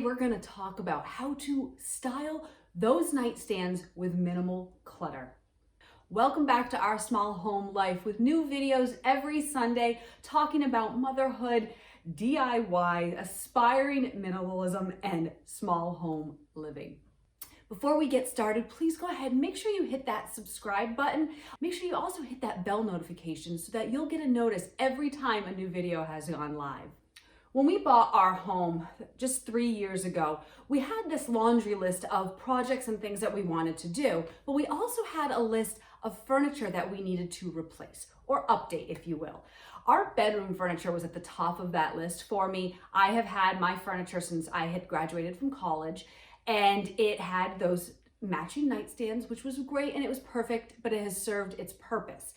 we're going to talk about how to style those nightstands with minimal clutter. Welcome back to Our Small Home Life with new videos every Sunday talking about motherhood, DIY, aspiring minimalism, and small home living. Before we get started, please go ahead and make sure you hit that subscribe button. Make sure you also hit that bell notification so that you'll get a notice every time a new video has gone live. When we bought our home just 3 years ago, we had this laundry list of projects and things that we wanted to do, but we also had a list of furniture that we needed to replace or update, if you will. Our bedroom furniture was at the top of that list for me. I have had my furniture since I had graduated from college, and it had those matching nightstands, which was great and it was perfect, but it has served its purpose.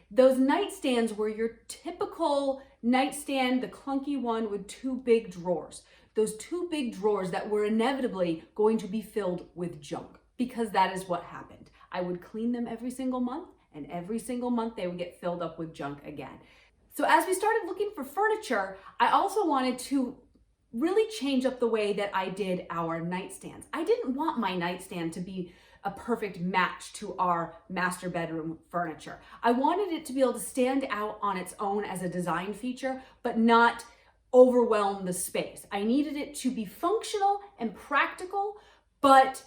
Those nightstands were your typical nightstand, the clunky one with two big drawers. Those two big drawers that were inevitably going to be filled with junk, because that is what happened. I would clean them every single month, and every single month they would get filled up with junk again. So as we started looking for furniture, I also wanted to really change up the way that I did our nightstands. I didn't want my nightstand to be a perfect match to our master bedroom furniture. I wanted it to be able to stand out on its own as a design feature, but not overwhelm the space. I needed it to be functional and practical, but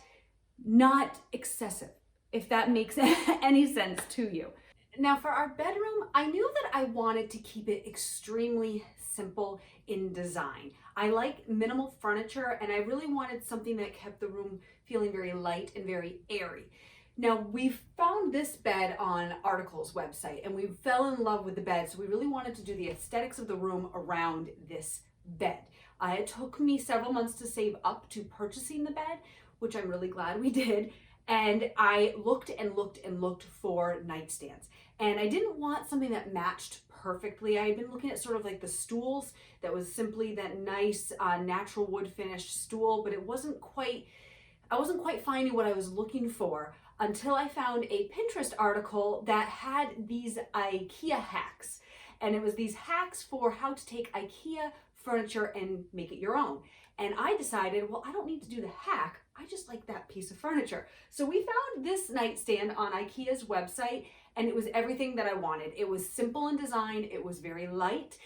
not excessive, if that makes any sense to you. Now for our bedroom, I knew that I wanted to keep it extremely simple in design. I like minimal furniture, and I really wanted something that kept the room feeling very light and very airy. Now we found this bed on Article's website and we fell in love with the bed, so we really wanted to do the aesthetics of the room around this bed. It took me several months to save up to purchasing the bed, which I'm really glad we did. And I looked and looked and looked for nightstands. And I didn't want something that matched perfectly. I had been looking at sort of like the stools that was simply that nice natural wood finish stool, but I wasn't quite finding what I was looking for until I found a Pinterest article that had these IKEA hacks. And it was these hacks for how to take IKEA furniture and make it your own. And I decided, well, I don't need to do the hack. I just like that piece of furniture. So we found this nightstand on IKEA's website, and it was everything that I wanted. It was simple in design, it was very light,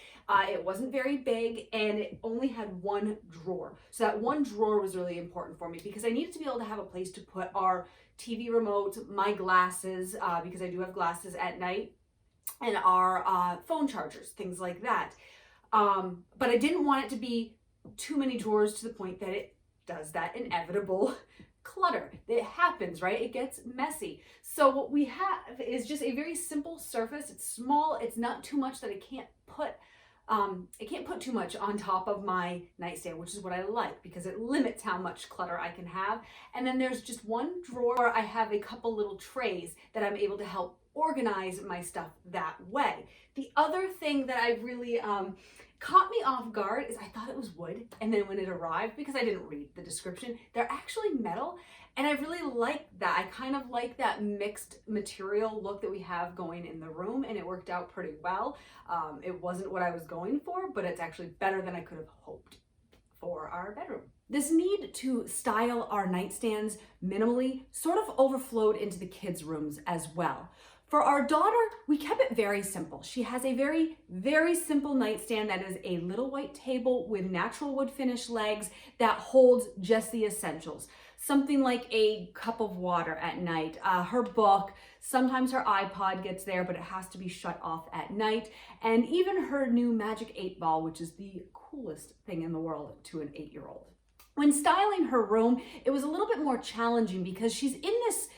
it wasn't very big, and it only had one drawer. So that one drawer was really important for me because I needed to be able to have a place to put our TV remote, my glasses, because I do have glasses at night, and our phone chargers, things like that. But I didn't want it to be too many drawers to the point that it does that inevitable clutter. It happens, right? It gets messy. So what we have is just a very simple surface. It's small. It's not too much that I can't put too much on top of my nightstand, which is what I like because it limits how much clutter I can have. And then there's just one drawer. I have a couple little trays that I'm able to help organize my stuff that way. The other thing that I really caught me off guard is I thought it was wood, and then when it arrived, because I didn't read the description, they're actually metal, and I really like that. I kind of like that mixed material look that we have going in the room, and it worked out pretty well. It wasn't what I was going for, but it's actually better than I could have hoped for our bedroom. This need to style our nightstands minimally sort of overflowed into the kids' rooms as well. For our daughter, we kept it very simple. She has a very, very simple nightstand that is a little white table with natural wood finish legs that holds just the essentials. Something like a cup of water at night, her book, sometimes her iPod gets there, but it has to be shut off at night, and even her new Magic 8 ball, which is the coolest thing in the world to an 8-year-old. When styling her room, it was a little bit more challenging because she's in this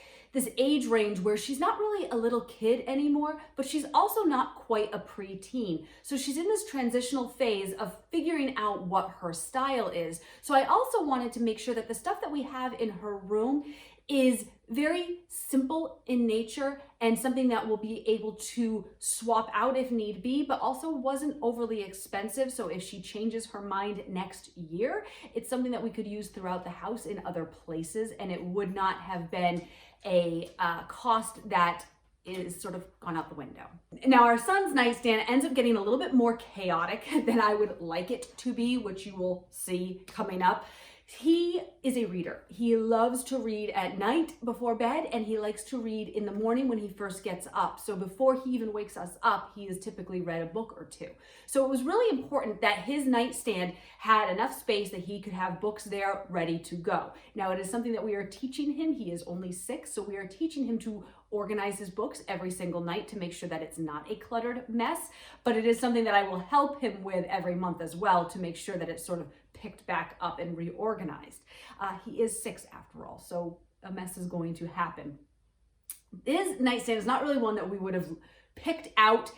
age range where she's not really a little kid anymore, but she's also not quite a preteen. So she's in this transitional phase of figuring out what her style is. So I also wanted to make sure that the stuff that we have in her room is very simple in nature and something that we'll be able to swap out if need be, but also wasn't overly expensive. So if she changes her mind next year, it's something that we could use throughout the house in other places, and it would not have been a cost that is sort of gone out the window. Now our son's nightstand ends up getting a little bit more chaotic than I would like it to be, which you will see coming up. He is a reader. He loves to read at night before bed, and he likes to read in the morning when he first gets up. So before he even wakes us up, he has typically read a book or two. So it was really important that his nightstand had enough space that he could have books there ready to go. Now, it is something that we are teaching him. He is only 6, so we are teaching him to organize his books every single night to make sure that it's not a cluttered mess, but it is something that I will help him with every month as well to make sure that it's sort of picked back up and reorganized. He is 6 after all, so a mess is going to happen. His nightstand is not really one that we would have picked out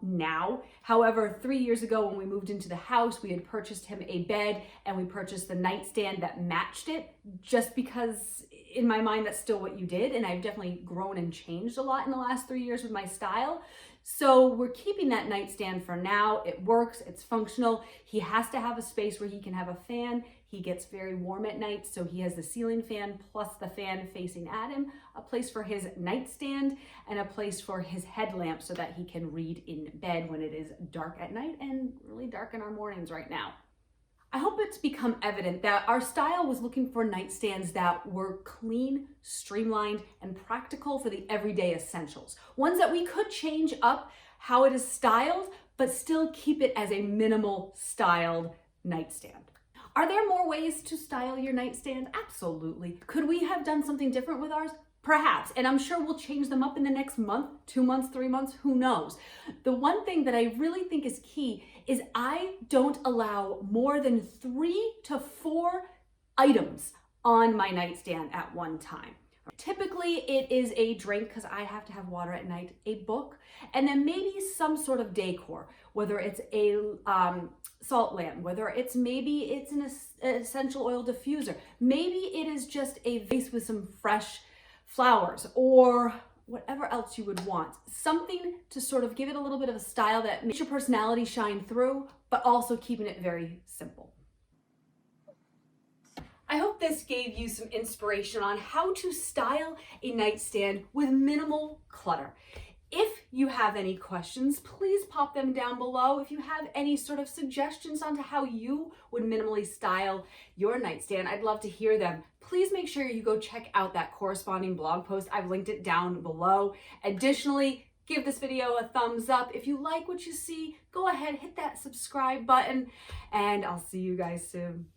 now. However, 3 years ago when we moved into the house, we had purchased him a bed and we purchased the nightstand that matched it, just because in my mind that's still what you did, and I've definitely grown and changed a lot in the last 3 years with my style. So we're keeping that nightstand for now. It works, it's functional. He has to have a space where he can have a fan. He gets very warm at night, so he has the ceiling fan plus the fan facing at him, a place for his nightstand, and a place for his headlamp so that he can read in bed when it is dark at night and really dark in our mornings right now. I hope it's become evident that our style was looking for nightstands that were clean, streamlined, and practical for the everyday essentials. Ones that we could change up how it is styled, but still keep it as a minimal styled nightstand. Are there more ways to style your nightstand? Absolutely. Could we have done something different with ours? Perhaps, and I'm sure we'll change them up in the next month, 2 months, 3 months, who knows. The one thing that I really think is key is I don't allow more than 3 to 4 items on my nightstand at one time. Typically it is a drink because I have to have water at night, a book, and then maybe some sort of decor, whether it's a salt lamp, whether it's an essential oil diffuser, maybe it is just a vase with some fresh flowers or whatever else you would want. Something to sort of give it a little bit of a style that makes your personality shine through, but also keeping it very simple. I hope this gave you some inspiration on how to style a nightstand with minimal clutter. If you have any questions, please pop them down below. If you have any sort of suggestions on how you would minimally style your nightstand, I'd love to hear them. Please make sure you go check out that corresponding blog post. I've linked it down below. Additionally, give this video a thumbs up. If you like what you see, go ahead, hit that subscribe button, and I'll see you guys soon.